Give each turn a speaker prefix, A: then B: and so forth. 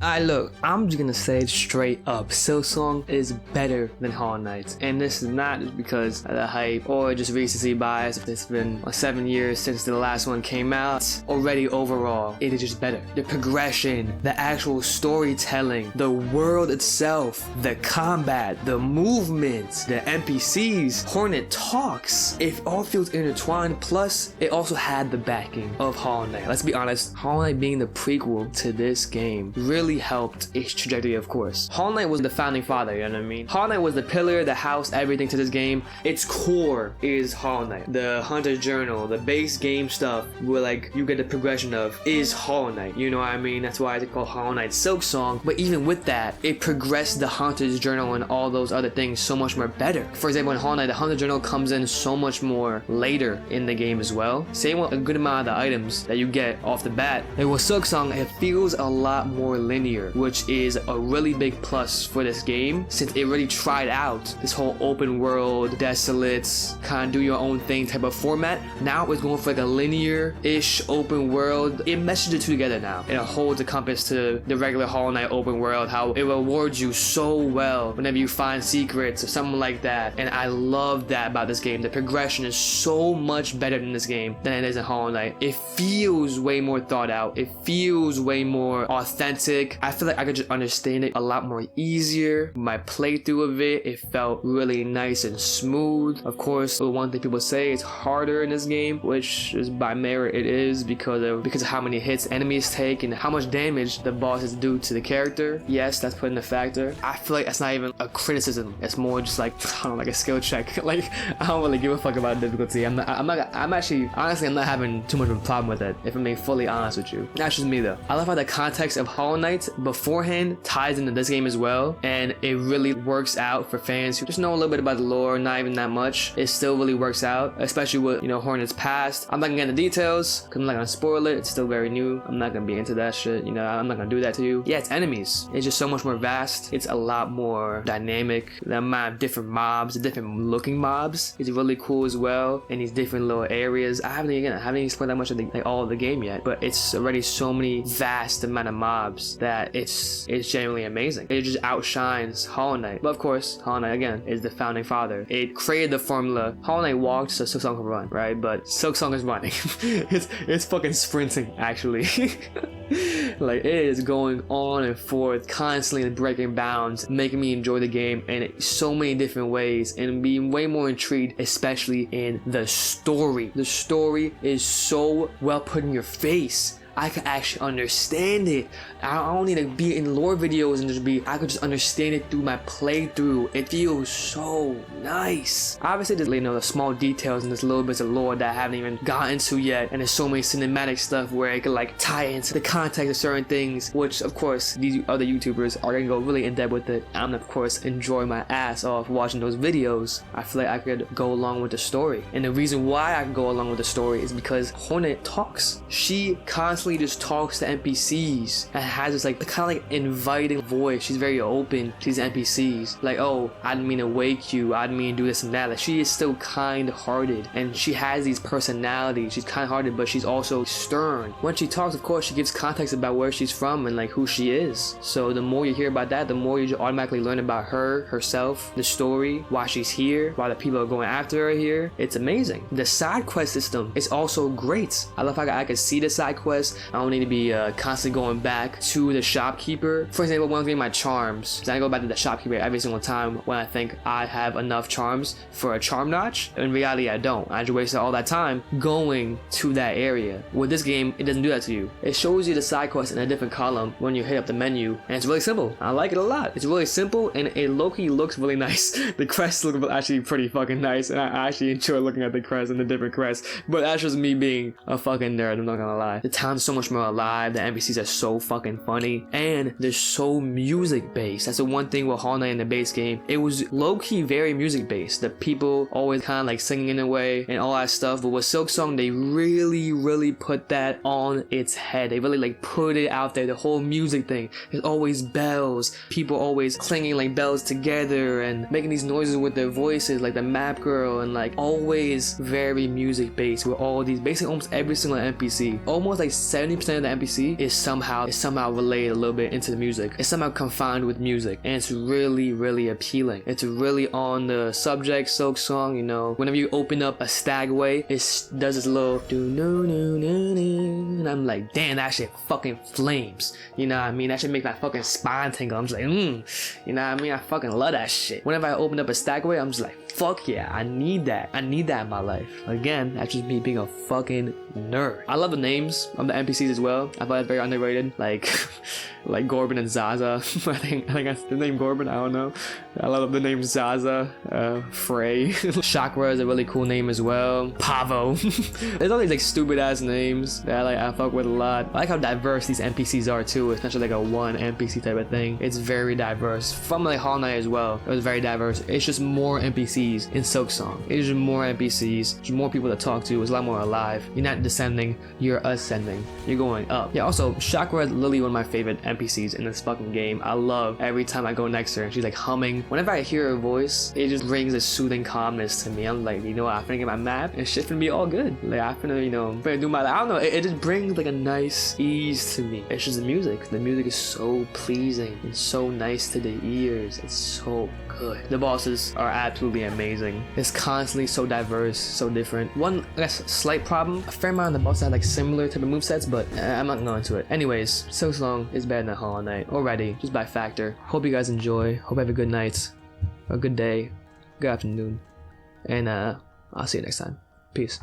A: Look, I'm just gonna say it straight up. Silksong is better than Hollow Knight. And this is not just because of the hype or just recency bias. It's been 7 years since the last one came out. Already overall, it is just better. The progression, the actual storytelling, the world itself, the combat, the movement, the NPCs, Hornet talks. It all feels intertwined. Plus, it also had the backing of Hollow Knight. Let's be honest, Hollow Knight being the prequel to this game really helped its trajectory, of course. Hollow Knight was the founding father, you know what I mean? Hollow Knight was the pillar, the house, everything to this game. Its core is Hollow Knight. The Hunter's Journal, the base game stuff where like you get the progression of is Hollow Knight, you know what I mean? That's why it's called Hollow Knight Silksong. But even with that, it progressed the Hunter's Journal and all those other things so much more better. For example, in Hollow Knight, the Hunter's Journal comes in so much more later in the game as well. Same with a good amount of the items that you get off the bat. And with Silksong, it feels a lot more linear, which is a really big plus for this game since it really tried out this whole open world, desolate, kind of do your own thing type of format. Now it's going for like a linear-ish open world. It meshes the two together now. It holds a compass to the regular Hollow Knight open world, how it rewards you so well whenever you find secrets or something like that. And I love that about this game. The progression is so much better in this game than it is in Hollow Knight. It feels way more thought out. It feels way more authentic. I feel like I could just understand it a lot more easier. My playthrough of it felt really nice and smooth. Of course, the one thing people say is harder in this game, which is by merit it is because of how many hits enemies take and how much damage the bosses do to the character. Yes, that's putting a factor. I feel like that's not even a criticism. It's more just like, I don't know, like a skill check. Like, I don't really give a fuck about difficulty. I'm actually, honestly, I'm not having too much of a problem with it, if I'm being fully honest with you. That's just me though. I love how the context of Hollow Knight beforehand ties into this game as well, and it really works out for fans who just know a little bit about the lore, not even that much. It still really works out, especially with, you know, Hornet's past. I'm not gonna get into details because I'm not gonna spoil it. It's still very new. I'm not gonna be into that shit, you know. I'm not gonna do that to you. Yeah, it's enemies. It's just so much more vast. It's a lot more dynamic. The amount of different mobs, the different looking mobs is really cool as well, in these different little areas. I haven't even explored that much of all of the game yet, but it's already so many vast amount of mobs that it's genuinely amazing. It just outshines Hollow Knight. But of course, Hollow Knight again is the founding father. It created the formula. Hollow Knight walked so Silksong can run, right? But Silksong is running. it's fucking sprinting actually. Like, it is going on and forth, constantly breaking bounds, making me enjoy the game in so many different ways and being way more intrigued, especially in the story. The story is so well put in your face. I can actually understand it. I don't need to be in lore videos and I could just understand it through my playthrough. It feels so nice. Obviously, there's, you know, the small details and there's little bits of lore that I haven't even gotten to yet, and there's so many cinematic stuff where it could like tie into the context of certain things, which of course these other YouTubers are gonna go really in depth with it. I'm of course enjoy my ass off watching those videos. I feel like I could go along with the story, and the reason why I can go along with the story is because Hornet talks. She constantly just talks to NPCs and has this like kind of like inviting voice. She's very open to these NPCs, like, oh, I didn't mean to wake you, I didn't mean to do this and that. Like, she is still kind-hearted and she has these personalities. She's kind-hearted, but she's also stern. When she talks, of course, she gives context about where she's from and like who she is. So the more you hear about that, the more you just automatically learn about herself, the story, why she's here, why the people are going after her here. It's amazing. The side quest system is also great. I love how I can see the side quests. I don't need to be constantly going back to the shopkeeper. For example, when I'm getting my charms, I go back to the shopkeeper every single time when I think I have enough charms for a charm notch. In reality, I don't. I just wasted all that time going to that area. With this game, it doesn't do that to you. It shows you the side quests in a different column when you hit up the menu, and it's really simple. I like it a lot. It's really simple, and it low-key looks really nice. The crests look actually pretty fucking nice, and I actually enjoy looking at the crests and the different crests. But that's just me being a fucking nerd, I'm not gonna lie. The town's so much more alive, the NPCs are so fucking funny, and they're so music based. That's the one thing with Hollow Knight in the base game. It was low-key very music based. The people always kind of like singing in a way and all that stuff, but with Silksong they really put that on its head. They really like put it out there. The whole music thing, there's always bells, people always clanging like bells together and making these noises with their voices, like the map girl, and like always very music based with all these, basically almost every single NPC almost like 70% of the NPC is somehow related a little bit into the music. It's somehow confined with music, and it's really appealing. It's really on the subject, Silksong, you know. Whenever you open up a stagway, it does this little and I'm like, damn, that shit fucking flames. You know what I mean? That shit make my fucking spine tingle. I'm just like, you know what I mean? I fucking love that shit. Whenever I open up a stagway, I'm just like, fuck yeah, I need that. I need that in my life. Again, that's just me being a fucking nerd. I love the names of the NPCs as well. I thought it's very underrated. Like Gorbin and Zaza. I think that's the name Gorbin. I don't know. I love the name Zaza. Frey. Chakra is a really cool name as well. Pavo. There's all these like stupid ass names that I fuck with a lot. I like how diverse these NPCs are too. It's not just like a one NPC type of thing. It's very diverse. From like Hollow Knight as well, it was very diverse. It's just more NPCs in Silksong. It's just more NPCs. There's more people to talk to. It's a lot more alive. You're not descending. You're ascending. You're going up. Yeah. Also, Chakra is literally one of my favorite NPCs in this fucking game. I love every time I go next to her and she's like humming. Whenever I hear her voice, it just brings a soothing calmness to me. I'm like, you know what? I'm finna get my map and shit finna be all good. Like I'm finna, you know, finna do my. I don't know. It just brings like a nice ease to me. It's just the music. The music is so pleasing and so nice to the ears. It's so good. The bosses are absolutely amazing. It's constantly so diverse, so different. One, I guess, slight problem. A fair amount of the bosses have like similar type of movesets, but I'm not going into it. Anyways, Silksong is better than Hollow Knight already, just by factor. Hope you guys enjoy. Hope you have a good night, a good day, good afternoon, and I'll see you next time. Peace.